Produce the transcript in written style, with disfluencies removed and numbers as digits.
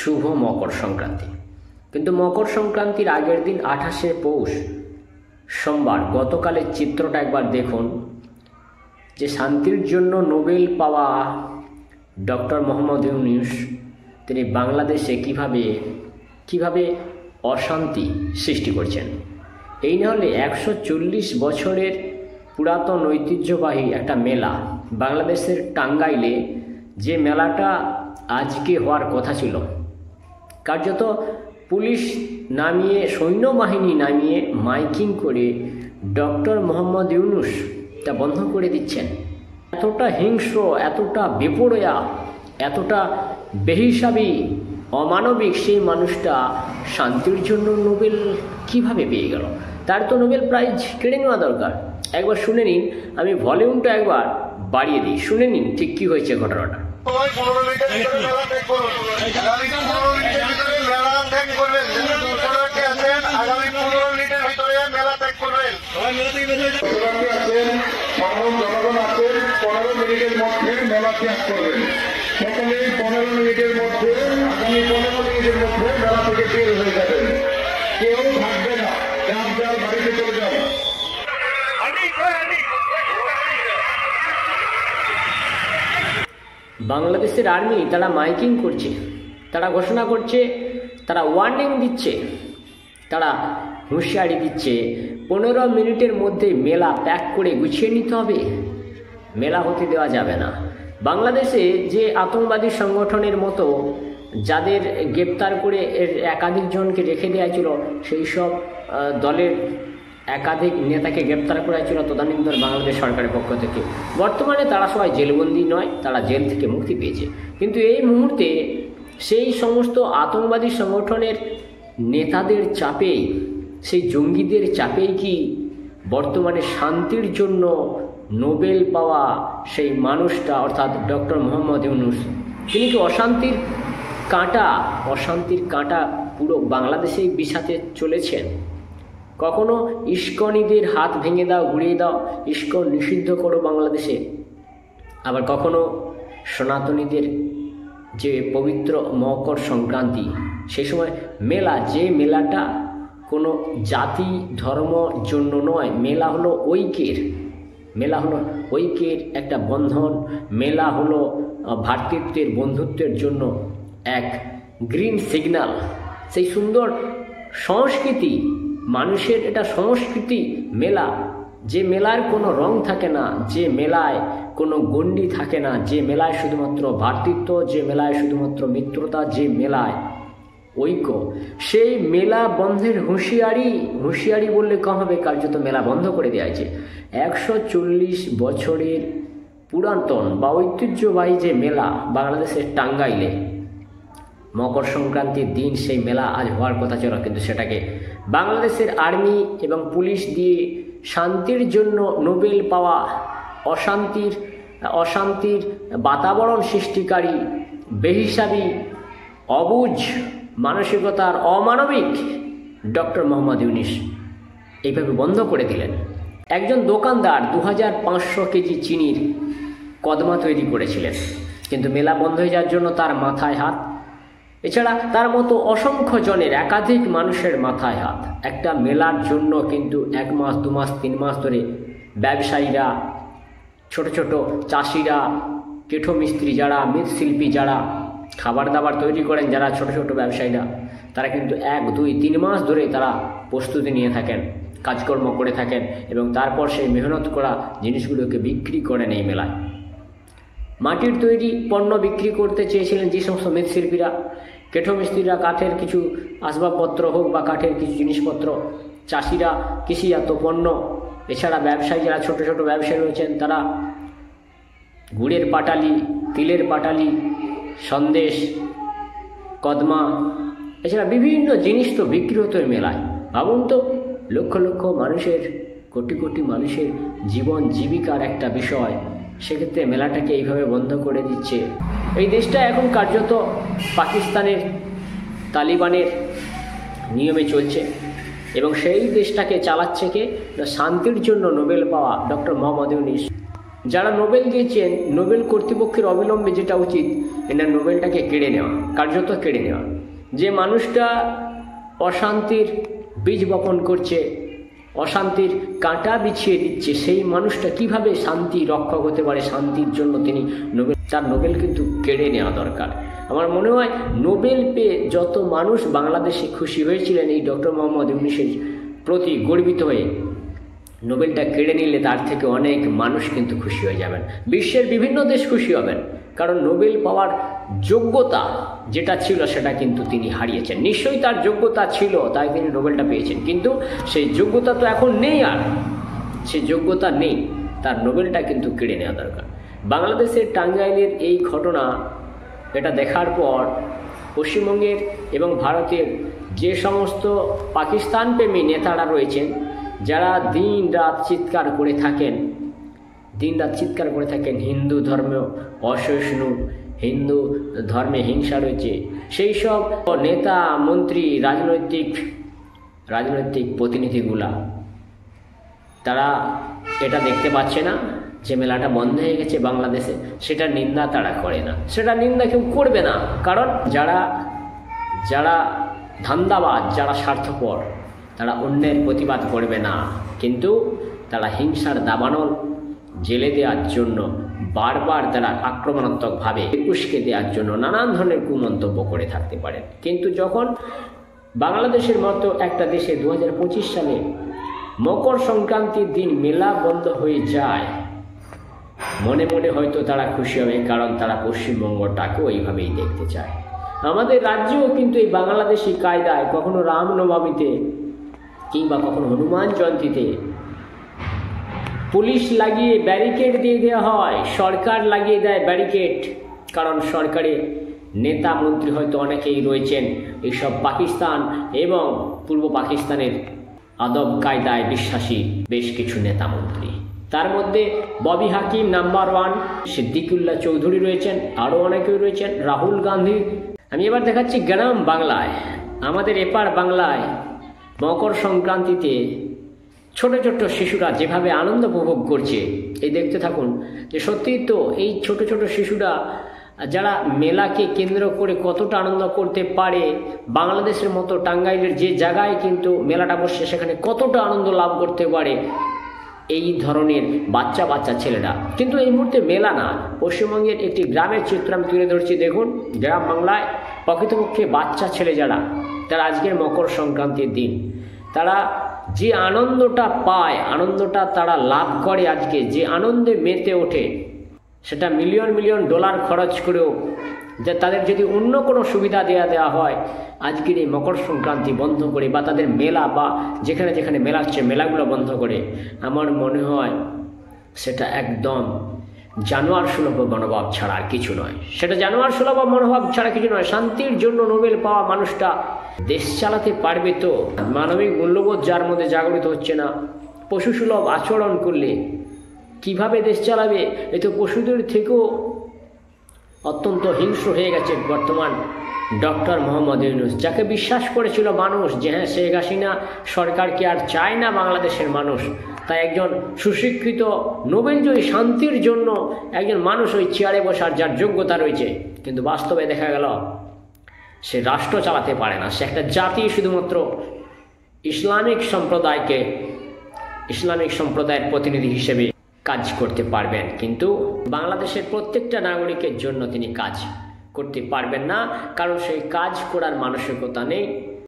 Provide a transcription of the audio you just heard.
শুভ মকর সংক্রান্তি। কিন্তু মকর সংক্রান্তির আগের দিন 28শে পৌষ সোমবার গতকালের চিত্রটা একবার দেখুন, যে শান্তির জন্য নোবেল পাওয়া ডক্টর মোহাম্মদ ইউনূস তিনি বাংলাদেশে কিভাবে অশান্তি সৃষ্টি করছেন। এই না হলে 140 বছরের পুরাতন ঐতিহ্যবাহী একটা মেলা বাংলাদেশের টাঙ্গাইলে, যে মেলাটা আজকে হওয়ার কথা ছিল, কার্যত পুলিশ নামিয়ে সৈন্যবাহিনী নামিয়ে মাইকিং করে ডক্টর মোহাম্মদ ইউনূস তা বন্ধ করে দিচ্ছেন। এতটা হিংস্র, এতটা বেপরোয়া, এতটা বেহিসাবি, অমানবিক সেই মানুষটা শান্তির জন্য নোবেল কিভাবে পেয়ে গেল? তার তো নোবেল প্রাইজ কেড়ে নেওয়া দরকার। একবার শুনে নিন, আমি ভলিউমটা একবার বাড়িয়ে দিই, শুনে নিন ঠিক কী হয়েছে ঘটনাটা। জনগণ আছেন, 15 মিনিটের মধ্যে মেলা ত্যাগ করবেন। সকলে 15 মিনিটের মধ্যে, আগামী 15 মিনিটের মধ্যে মেলা থেকে বের হয়ে যাবেন। কেউ থাকবে না, যার যার বাড়িতে চলে যাবে। বাংলাদেশের আর্মি তারা মাইকিং করছে, তারা ঘোষণা করছে, তারা ওয়ার্নিং দিচ্ছে, তারা হুঁশিয়ারি দিচ্ছে 15 মিনিটের মধ্যে মেলা প্যাক করে গুছিয়ে নিতে হবে, মেলা হতে দেওয়া যাবে না। বাংলাদেশে যে আতঙ্কবাদী সংগঠনের মতো যাদের গ্রেপ্তার করে একাধিক জনকে রেখে দেওয়া ছিল, সেই সব দলের একাধিক নেতাকে গ্রেপ্তার করা হয়েছিল তদানীন্তন বাংলাদেশ সরকারের পক্ষ থেকে। বর্তমানে তারা সবাই জেলবন্দি নয়, তারা জেল থেকে মুক্তি পেয়েছে। কিন্তু এই মুহূর্তে সেই সমস্ত আতঙ্কবাদী সংগঠনের নেতাদের চাপেই, সেই জঙ্গিদের চাপেই কি বর্তমানে শান্তির জন্য নোবেল পাওয়া সেই মানুষটা, অর্থাৎ ডক্টর মোহাম্মদ ইউনূস, তিনি কি অশান্তির কাঁটা পুরো বাংলাদেশেই বিছাতে চলেছেন? কখনো ইস্কনিদের হাত ভেঙে দাও, গুড়িয়ে দাও, ইস্কন নিষিদ্ধ করো বাংলাদেশে, আবার কখনো সনাতনীদের যে পবিত্র মকর সংক্রান্তি, সেই সময় মেলা, যে মেলাটা কোনো জাতি ধর্ম জন্য নয়, মেলা হলো ঐক্যের একটা বন্ধন, মেলা হলো ভ্রাতৃত্বের বন্ধুত্বের জন্য এক গ্রিন সিগন্যাল। সেই সুন্দর সংস্কৃতি, মানুষের এটা সংস্কৃতি মেলা, যে মেলার কোনো রং থাকে না, যে মেলায় কোনো গণ্ডি থাকে না, যে মেলায় শুধুমাত্র ভ্রাতৃত্ব, যে মেলায় শুধুমাত্র মিত্রতা, যে মেলায় ঐক্য, সেই মেলা বন্ধের হুঁশিয়ারি বললে কম হবে, কার্যত মেলা বন্ধ করে দেওয়া হয়েছে। 140 বছরের পুরাতন বা ঐতিহ্যবাহী যে মেলা বাংলাদেশের টাঙ্গাইলে, মকর সংক্রান্তির দিন সেই মেলা আজ হওয়ার কথা ছিল, কিন্তু সেটাকে বাংলাদেশের আর্মি এবং পুলিশ দিয়ে শান্তির জন্য নোবেল পাওয়া অশান্তির বাতাবরণ সৃষ্টিকারী, বেহিসাবি, অবুঝ মানসিকতার অমানবিক ডক্টর মোহাম্মদ ইউনূস এইভাবে বন্ধ করে দিলেন। একজন দোকানদার 2500 কেজি চিনির কদমা তৈরি করেছিলেন, কিন্তু মেলা বন্ধ হয়ে যাওয়ার জন্য তার মাথায় হাত, এছাড়া তার মতো অসংখ্য জনের, একাধিক মানুষের মাথায় হাত। একটা মেলার জন্য কিন্তু 1 মাস 2 মাস 3 মাস ধরে ব্যবসায়ীরা, ছোট ছোট চাষিরা, কেঠো মিস্ত্রি যারা, মৃৎশিল্পী যারা খাবার দাবার তৈরি করেন, যারা ছোট ছোট ব্যবসায়ীরা, তারা কিন্তু 1 2 3 মাস ধরে তারা প্রস্তুতি নিয়ে থাকেন, কাজকর্ম করে থাকেন, এবং তারপর সেই মেহনত করা জিনিসগুলোকে বিক্রি করেন এই মেলায়। মাটির তৈরি পণ্য বিক্রি করতে চেয়েছিলেন যে সমস্ত মৃৎশিল্পীরা, কেঠো মিস্ত্রিরা কাঠের কিছু আসবাবপত্র হোক বা কাঠের কিছু জিনিসপত্র, চাষিরা কৃষিজাত পণ্য, এছাড়া ব্যবসায়ী যারা ছোট ছোট ব্যবসায়ী রয়েছেন, তারা গুড়ের পাটালি, তিলের পাটালি, সন্দেশ, কদমা, এছাড়া বিভিন্ন জিনিস তো বিক্রি হতো এই মেলায়। ভাবুন তো, লক্ষ লক্ষ মানুষের, কোটি কোটি মানুষের জীবন জীবিকার একটা বিষয়, সেক্ষেত্রে মেলাটাকে এইভাবে বন্ধ করে দিচ্ছে। এই দেশটা এখন কার্যত পাকিস্তানের তালিবানের নিয়মে চলছে, এবং সেই দেশটাকে চালাচ্ছে কে? শান্তির জন্য নোবেল পাওয়া ডক্টর মোহাম্মদ ইউনূস। যারা নোবেল দিয়েছেন, নোবেল কর্তৃপক্ষের অবিলম্বে যেটা উচিত, এনার নোবেলটাকে কেড়ে নেওয়া, কার্যত কেড়ে নেওয়া। যে মানুষটা অশান্তির বীজ বপন করছে, অশান্তির কাঁটা বিছিয়ে দিচ্ছে, সেই মানুষটা কিভাবে শান্তি রক্ষক হতে পারে? শান্তির জন্য তিনি তার নোবেল কিন্তু কেড়ে নেওয়া দরকার। আমার মনে হয় নোবেল পেয়ে যত মানুষ বাংলাদেশে খুশি হয়েছিলেন এই ডক্টর মোহাম্মদ ইউনূসের প্রতি গর্বিত হয়ে, নোবেলটা কেড়ে নিলে তার থেকে অনেক মানুষ কিন্তু খুশি হয়ে যাবেন। বিশ্বের বিভিন্ন দেশ খুশি হবেন, কারণ নোবেল পাওয়ার যোগ্যতা যেটা ছিল সেটা কিন্তু তিনি হারিয়েছেন। নিশ্চয়ই তার যোগ্যতা ছিল, তাই তিনি নোবেলটা পেয়েছেন, কিন্তু সেই যোগ্যতা তো এখন নেই, আর সেই যোগ্যতা নেই, তার নোবেলটা কিন্তু কেড়ে নেওয়া দরকার। বাংলাদেশের টাঙ্গাইলের এই ঘটনা, এটা দেখার পর পশ্চিমবঙ্গের এবং ভারতের যে সমস্ত পাকিস্তান প্রেমী নেতারা রয়েছেন, যারা দিন রাত চিৎকার করে থাকেন হিন্দু ধর্ম অসহিষ্ণু, হিন্দু ধর্মে হিংসা রয়েছে, সেই সব নেতা মন্ত্রী রাজনৈতিক প্রতিনিধিগুলা, তারা এটা দেখতে পাচ্ছে না যে মেলাটা বন্ধ হয়ে গেছে বাংলাদেশে, সেটা নিন্দা তারা করে না, সেটা নিন্দা কেউ করবে না। কারণ যারা ধান্দাবাজ, যারা স্বার্থপর, তারা অন্যের প্রতিবাদ করবে না, কিন্তু তারা হিংসার দাবানল জেলে দেওয়ার জন্য বারবার তারা আক্রমণাত্মকভাবে উস্কে দেওয়ার জন্য নানান ধরনের কুমন্তব্য করে থাকতে পারেন। কিন্তু যখন বাংলাদেশের মতো একটা দেশে 2025 সালে মকর সংক্রান্তির দিন মেলা বন্ধ হয়ে যায়, মনে মনে হয়তো তারা খুশি হবে, কারণ তারা পশ্চিমবঙ্গটাকেও এইভাবেই দেখতে চায়। আমাদের রাজ্যেও কিন্তু এই বাংলাদেশি কায়দায় কখনো রামনবমীতে কিংবা কখনো হনুমান জয়ন্তীতে পুলিশ লাগিয়ে ব্যারিকেড দিয়ে দেওয়া হয়, সরকার লাগিয়ে দেয় ব্যারিকেড, কারণ সরকারে নেতা মন্ত্রী হয়তো অনেকেই রয়েছেন এইসব পাকিস্তান এবং পূর্ব পাকিস্তানের আদব কায়দায় বিশ্বাসী বেশ কিছু নেতা মন্ত্রী। তার মধ্যে ববি হাকিম নাম্বার 1, সিদ্দিকুল্লাহ চৌধুরী রয়েছেন, আরও অনেকেই রয়েছেন, রাহুল গান্ধী। আমি এবার দেখাচ্ছি গ্রাম বাংলায়, আমাদের এপার বাংলায় মকর সংক্রান্তিতে ছোট ছোট শিশুরা যেভাবে আনন্দ উপভোগ করছে, এই দেখতে থাকুন যে সত্যিই তো এই ছোট ছোট শিশুরা যারা মেলাকে কেন্দ্র করে কতটা আনন্দ করতে পারে, বাংলাদেশের মতো টাঙ্গাইলের যে জায়গায় কিন্তু মেলাটা বসছে সেখানে কতটা আনন্দ লাভ করতে পারে এই ধরনের বাচ্চা ছেলেরা। কিন্তু এই মুহূর্তে মেলা না, পশ্চিমবঙ্গের একটি গ্রামের চিত্র আমি তুলে ধরছি। দেখুন, গ্রাম বাংলায় প্রকৃতপক্ষে বাচ্চা ছেলে যারা, তারা আজকের মকর সংক্রান্তির দিন তারা যে আনন্দটা পায়, আনন্দটা তারা লাভ করে, আজকে যে আনন্দে মেতে ওঠে, সেটা মিলিয়ন মিলিয়ন ডলার খরচ করেও যে তাদের যদি অন্য কোনো সুবিধা দেওয়া হয়, আজকের এই মকর সংক্রান্তি বন্ধ করে বা তাদের মেলা বা যেখানে যেখানে মেলা হচ্ছে মেলাগুলো বন্ধ করে, আমার মনে হয় সেটা একদম জানোয়ার সুলভ মনোভাব ছাড়া আর কিছু নয়। সেটা জানোয়ার সুলভ মনোভাব ছাড়া কিছু নয়। শান্তির জন্য নোবেল পাওয়া মানুষটা দেশ চালাতে পারবে তো? মানবিক মূল্যবোধ যার মধ্যে জাগরিত হচ্ছে না, পশু সুলভ আচরণ করলে কিভাবে দেশ চালাবে? এ তো পশুদের থেকেও অত্যন্ত হিংস্র হয়ে গেছে বর্তমান ডক্টর মোহাম্মদ ইউনূস, যাকে বিশ্বাস করেছিল মানুষ যে হ্যাঁ শেখ হাসিনা সরকারকে আর চায় না বাংলাদেশের মানুষ, তাই একজন সুশিক্ষিত নোবেলজয়ী শান্তির জন্য একজন মানুষ ওই চেয়ারে বসার যার যোগ্যতা রয়েছে, কিন্তু বাস্তবে দেখা গেল সে রাষ্ট্র চালাতে পারে না। সে একটা জাতি শুধুমাত্র ইসলামিক সম্প্রদায়ের প্রতিনিধি হিসেবে কাজ করতে পারবেন, কিন্তু বাংলাদেশের প্রত্যেকটা নাগরিকের জন্য তিনি কাজ করতে পারবেন না, কারণ সেই কাজ করার মানসিকতা নেই।